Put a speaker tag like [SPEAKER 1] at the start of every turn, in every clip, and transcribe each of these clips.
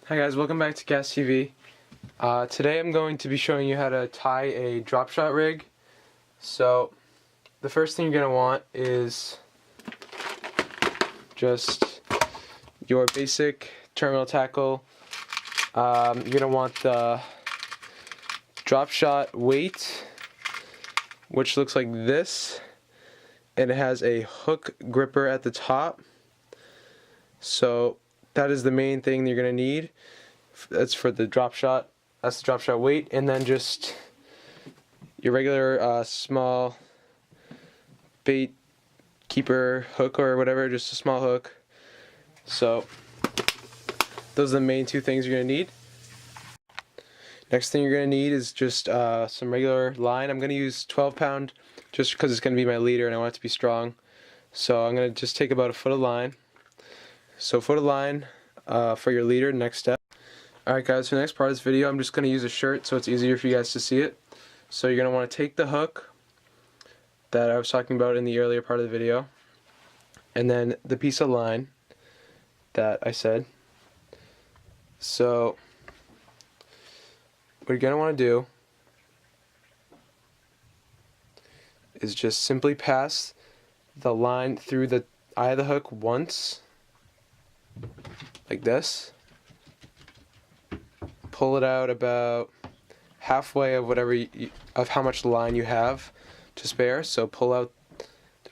[SPEAKER 1] Hi guys, welcome back to CastTV. Today I'm going to be showing you how to tie a Dropshot rig. So the first thing you're going to want is just your basic terminal tackle. You're going to want the Dropshot weight, which looks like this, and it has a hook gripper at the top. So that is the main thing you're going to need. That's for the Dropshot. That's the Dropshot weight, and then just your regular small bait keeper hook or whatever, just a small hook. So those are the main two things you're going to need. Next thing you're going to need is just some regular line. I'm going to use 12-pound just because it's going to be my leader and I want it to be strong. So I'm going to just take about a foot of line. So foot of line for your leader, next step. Alright guys, for the next part of this video I'm just going to use a shirt so it's easier for you guys to see it. So you're going to want to take the hook that I was talking about in the earlier part of the video, and then the piece of line that I said. So what you're going to want to do is just simply pass the line through the eye of the hook once, like this. Pull it out about halfway of of how much line you have to spare. So pull out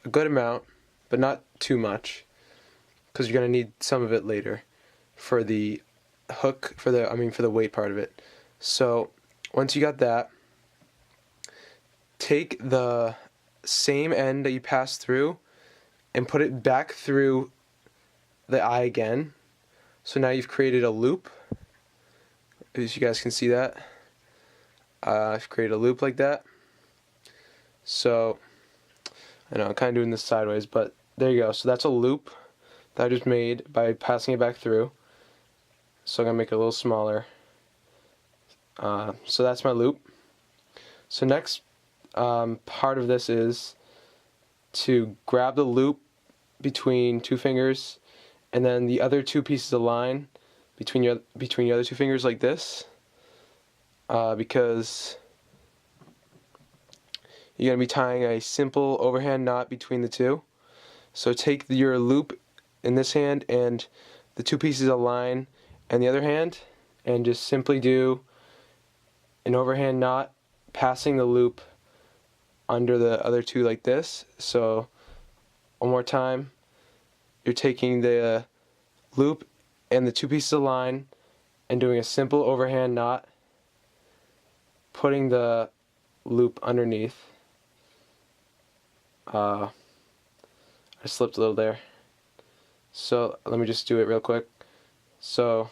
[SPEAKER 1] a good amount, but not too much, because you're going to need some of it later for the hook, for the weight part of it. So once you got that, take the same end that you passed through and put it back through the eye again. So now you've created a loop. As you guys can see that, I've created a loop like that. So I know I'm kind of doing this sideways, but there you go. So that's a loop that I just made by passing it back through. So I'm gonna make it a little smaller. So that's my loop. So next part of this is to grab the loop between two fingers, and then the other two pieces of line between your other two fingers, like this, because you're going to be tying a simple overhand knot between the two. So take your loop in this hand and the two pieces of line in the other hand, and just simply do an overhand knot, passing the loop under the other two like this. So one more time, you're taking the loop and the two pieces of line and doing a simple overhand knot, putting the loop underneath. I slipped a little there, so let me just do it real quick. So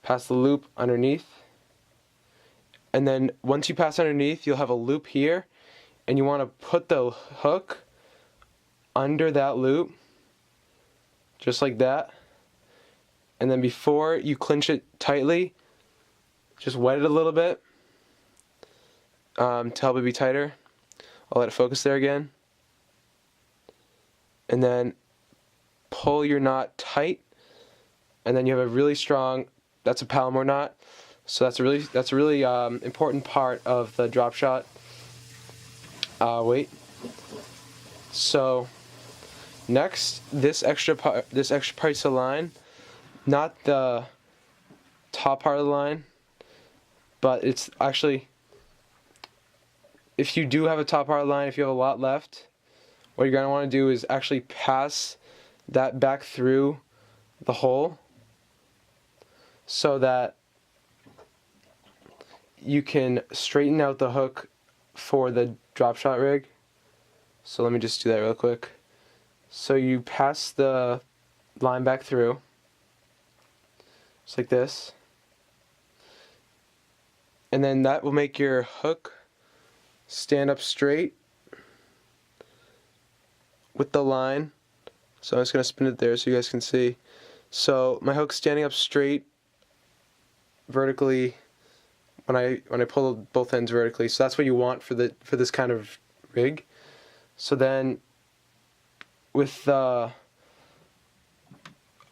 [SPEAKER 1] pass the loop underneath, and then once you pass underneath you'll have a loop here, and you want to put the hook under that loop just like that. And then before you clinch it tightly, just wet it a little bit to help it be tighter. I'll let it focus there again. And then pull your knot tight, and then you have a really strong, that's a Palomar knot. So that's a really important part of the Dropshot weight. So next, this extra piece of line, not the top part of the line, but it's actually, if you do have a top part of the line, if you have a lot left, what you're going to want to do is actually pass that back through the hole so that you can straighten out the hook for the Dropshot rig. So let me just do that real quick. So you pass the line back through, just like this, and then that will make your hook stand up straight with the line. So I'm just going to spin it there so you guys can see. So my hook's standing up straight vertically when I pull both ends vertically. So that's what you want for this kind of rig. So then with the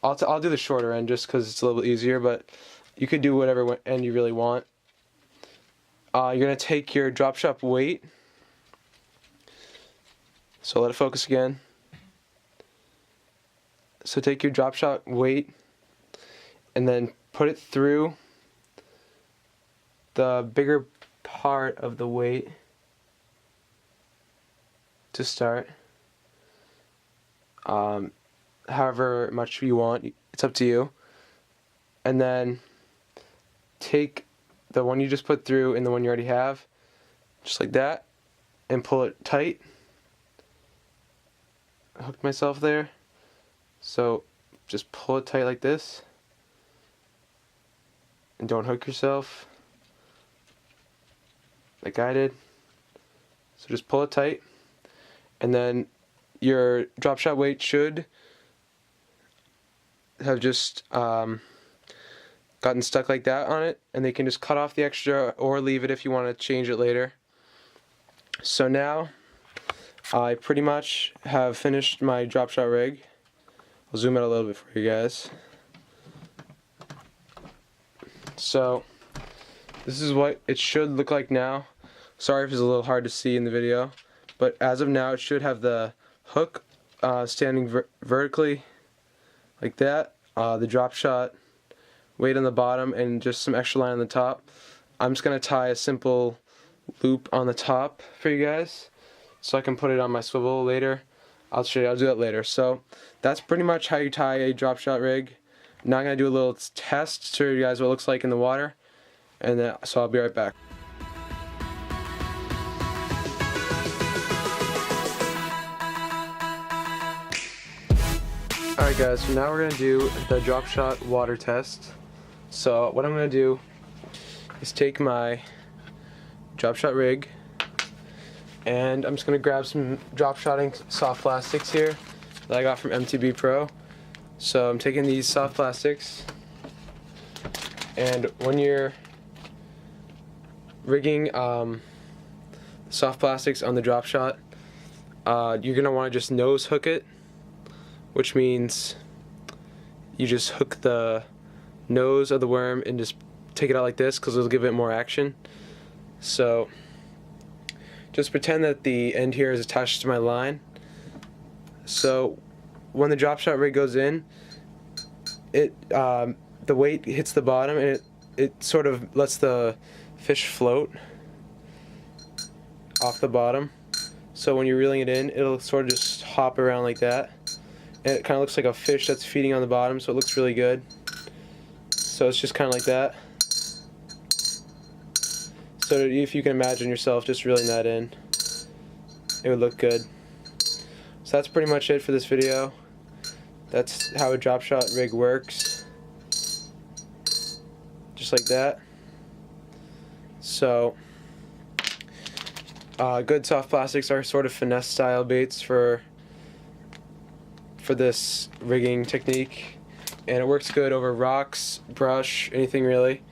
[SPEAKER 1] I'll do the shorter end just because it's a little easier, but you could do whatever end you really want. You're going to take your drop shot weight, so let it focus again. So take your drop shot weight and then put it through the bigger part of the weight to start. However much you want, it's up to you. And then take the one you just put through and the one you already have, just like that, and pull it tight. I hooked myself there, so just pull it tight like this, and don't hook yourself like I did. So just pull it tight, and then your drop shot weight should have just gotten stuck like that on it, and they can just cut off the extra or leave it if you want to change it later. So now I pretty much have finished my drop shot rig. I'll zoom out a little bit for you guys. So this is what it should look like now. Sorry if it's a little hard to see in the video, but as of now it should have the hook standing vertically like that, the drop shot weight on the bottom, and just some extra line on the top. I'm just going to tie a simple loop on the top for you guys so I can put it on my swivel later. I'll show you, I'll do that later. So that's pretty much how you tie a drop shot rig. Now I'm going to do a little test to show you guys what it looks like in the water, and then, so I'll be right back. Alright guys, so now we're going to do the drop shot water test. So what I'm going to do is take my drop shot rig, and I'm just going to grab some drop shotting soft plastics here that I got from MTB Pro. So I'm taking these soft plastics, and when you're rigging soft plastics on the drop shot, you're going to want to just nose hook it, which means you just hook the nose of the worm and just take it out like this, because it'll give it more action. So just pretend that the end here is attached to my line. So when the drop shot rig goes in, it the weight hits the bottom, and it sort of lets the fish float off the bottom. So when you're reeling it in, it'll sort of just hop around like that, and it kind of looks like a fish that's feeding on the bottom, so it looks really good. So it's just kind of like that. So if you can imagine yourself just reeling that in, it would look good. So that's pretty much it for this video. That's how a drop shot rig works. Just like that. So good soft plastics are sort of finesse style baits for this rigging technique, and it works good over rocks, brush, anything really.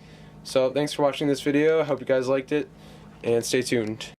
[SPEAKER 1] So thanks for watching this video. I hope you guys liked it, and stay tuned.